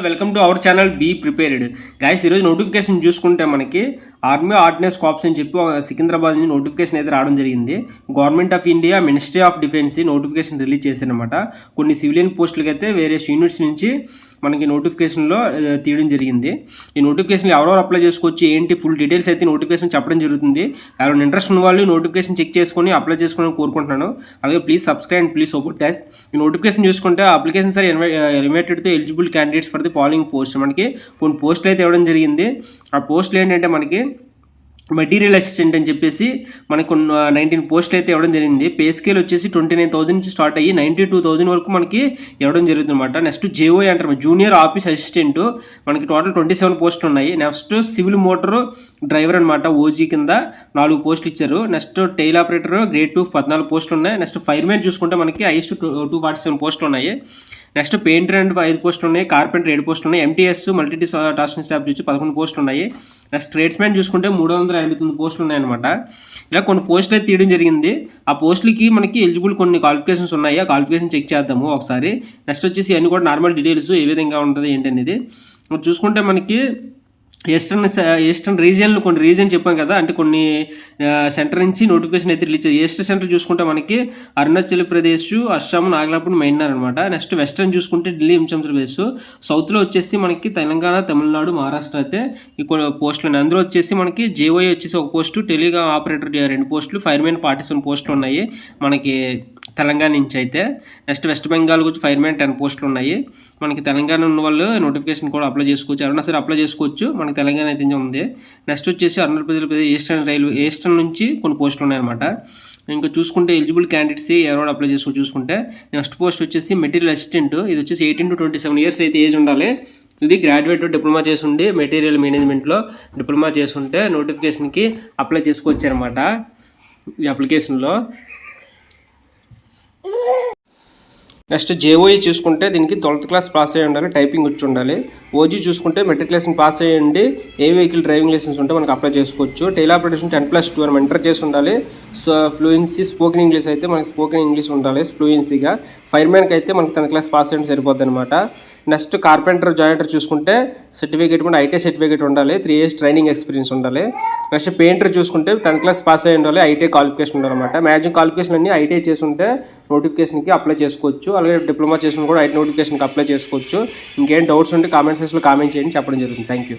Welcome to our channel be prepared guys. ఈరోజు notification చూసుకుంటే మనకి ఆర్మీ ఆర్డినెన్స్ కార్ప్స్ అని చెప్పి సికింద్రాబాద్ నుంచి నోటిఫికేషన్ అయితే రావడం జరిగింది. Government of India ministry of defence notification release చేశారనమాట. కొన్ని సివిలియన్ పోస్టులకి అయితే వేరియస్ యూనిట్స్ నుంచి మనకి నోటిఫికేషన్లో తీయడం జరిగింది. ఈ నోటిఫికేషన్ ఎవరెవరు అప్లై చేసుకోవచ్చు ఏంటి ఫుల్ డీటెయిల్స్ అయితే నోటిఫికేషన్ చెప్పడం జరుగుతుంది. ఎవరైనా ఇంట్రెస్ట్ ఉన్న వాళ్ళు నోటిఫికేషన్ చెక్ చేసుకొని అప్లై చేసుకోవాలని కోరుకుంటున్నాను. అలాగే please subscribe and please support guys. ఈ నోటిఫికేషన్ చూసుకుంటే applications are invited to eligible candidates for the following post. మనకి కొన్ని పోస్టులు అయితే ఇవ్వడం జరిగింది. ఆ పోస్టులు ఏంటంటే మనకి మెటీరియల్ అసిస్టెంట్ అని చెప్పేసి మనకు 19 పోస్టులు అయితే ఇవ్వడం జరిగింది. పే స్కేల్ వచ్చేసి 29,000 నుంచి స్టార్ట్ అయ్యి 92,000 వరకు మనకి ఇవ్వడం జరుగుతుంది అనమాట. నెక్స్ట్ జేఓఐ అంటారు, జూనియర్ ఆఫీస్ అసిస్టెంట్, మనకి టోటల్ 27 పోస్టులు ఉన్నాయి. నెక్స్ట్ సివిల్ మోటార్ డ్రైవర్ అనమాట, ఓజీ కింద 4 పోస్టులు ఇచ్చారు. నెక్స్ట్ టైల్ ఆపరేటర్ గ్రేడ్ 2 14 పోస్టులు ఉన్నాయి. నెక్స్ట్ ఫైర్మెన్ చూసుకుంటే మనకి హైయెస్ట్ 247 పోస్టులు ఉన్నాయి. నెక్స్ట్ పెయింటర్ అండ్ 5 పోస్టులు ఉన్నాయి. కార్పెంటర్ 7 పోస్టులు ఉన్నాయి. ఎంటీఎస్ మల్టీ టాస్కింగ్ స్టాఫ్ చూసి 11 పోస్టులు ఉన్నాయి. నెక్స్ట్ ట్రేడ్స్మెన్ చూసుకుంటే 389 పోస్టులు ఉన్నాయన్నమాట. ఇలా కొన్ని పోస్టులు అయితే తీయడం జరిగింది. ఆ పోస్టులకి మనకి ఎలిజిబుల్ కొన్ని క్వాలిఫికేషన్స్ ఉన్నాయి. ఆ క్వాలిఫికేషన్ చెక్ చేద్దాము ఒకసారి. నెక్స్ట్ వచ్చేసి అన్ని కూడా నార్మల్ డీటెయిల్స్ ఏ విధంగా ఉంటుంది ఏంటనేది చూసుకుంటే మనకి ఈస్టర్న్ రీజియన్లో కొన్ని రీజియన్ చెప్పాం కదా, అంటే కొన్ని సెంటర్ నుంచి నోటిఫికేషన్ అయితే రిలీజ్ చేయాలి. ఈస్టర్న్ సెంటర్ చూసుకుంటే మనకి అరుణాచల్ ప్రదేశ్, అస్సాం, నాగలాపూర్, మైనార్ అనమాట. నెక్స్ట్ వెస్టర్న్ చూసుకుంటే ఢిల్లీ, హిమాచల్ ప్రదేశ్. సౌత్లో వచ్చేసి మనకి తెలంగాణ, తమిళనాడు, మహారాష్ట్ర అయితే ఈ కొన్ని పోస్టులు ఉన్నాయి. అందులో వచ్చేసి మనకి జేఓఐ వచ్చేసి ఒక పోస్టు, టెలిగా ఆపరేటర్ 2 పోస్టులు, ఫైర్మెన్ 47 పోస్టులు ఉన్నాయి మనకి తెలంగాణ నుంచి అయితే. నెక్స్ట్ వెస్ట్ బెంగాల్ వచ్చి ఫైర్మెన్ 10 పోస్టులు ఉన్నాయి. మనకి తెలంగాణ ఉన్న వాళ్ళు నోటిఫికేషన్ కూడా అప్లై చేసుకోవచ్చు, ఎవరైనా సరే అప్లై చేసుకోవచ్చు. మనకి తెలంగాణ అయితే ఉంది. నెక్స్ట్ వచ్చేసి ఆంధ్రప్రదేశ్ ఈస్టర్న్ నుంచి కొన్ని పోస్టులు ఉన్నాయన్నమాట. ఇంకా చూసుకుంటే ఎలిజిబుల్ క్యాండిడేట్స్ ఎవరు అప్లై చేసుకోవచ్చు చూసుకుంటే నెక్స్ట్ పోస్ట్ వచ్చేసి మెటీరియల్ అసిస్టెంట్. ఇది వచ్చేసి 18 to 27 ఇయర్స్ అయితే ఏజ్ ఉండాలి. ఇది గ్రాడ్యుయేట్ డిప్లొమా చేసి మెటీరియల్ మేనేజ్మెంట్లో డిప్లొమా చేసుంటే నోటిఫికేషన్కి అప్లై చేసుకోవచ్చు అనమాట. ఈ అప్లికేషన్లో నెక్స్ట్ జేఓఈ చూసుకుంటే దీనికి 12th క్లాస్ పాస్ అయ్యి ఉండాలి, టైపింగ్ వచ్చి ఉండాలి. ఓజీ చూసుకుంటే మెట్రికులేషన్ పాస్ అయ్యండి, ఏ వెహికల్ డ్రైవింగ్ లైసెన్స్ ఉంటే మనకు అప్లై చేసుకోవచ్చు. టైల్ ఆపరేషన్ 10+2 మనం ఎంటర్ చేసి ఉండాలి. సో ఫ్లూయెన్సీ స్పోకెన్ ఇంగ్లీష్ అయితే మనకి స్పోకెన్ ఇంగ్లీష్ ఉండాలి ఫ్లూయెన్సీగా. ఫైర్మెన్కి అయితే మనకి 10th క్లాస్ పాస్ అయ్యి సరిపోద్ది అనమాట. నెక్స్ట్ కార్పెంటర్ జాయినర్ చూసుకుంటే సర్టిఫికేట్ కూడా ఐటీ సర్టిఫికేట్ ఉండాలి, 3 years ట్రైనింగ్ ఎక్స్పీరియన్స్ ఉండాలి. నెక్స్ట్ పెయింటర్ చూసుకుంటే 10th క్లాస్ పాస్ అయ్యి ఉండాలి, ఐటీ క్వాలిఫికేషన్ ఉండాలన్నమాట. మ్యాక్సిమం క్వాలిఫికేషన్ అన్ని ఐటీ చేసి ఉంటే నోటిఫికేషన్కి అప్లై చేసుకోవచ్చు. అలాగే డిప్లొమా చేసిన కూడా ఐటీ నోటిఫికేషన్కి అప్లై చేసుకోవచ్చు. ఇంకేం డౌట్స్ ఉంటే కామెంట్ సెక్షన్లో కామెంట్ చేయండి, చెప్పడం జరుగుతుంది. Thank you.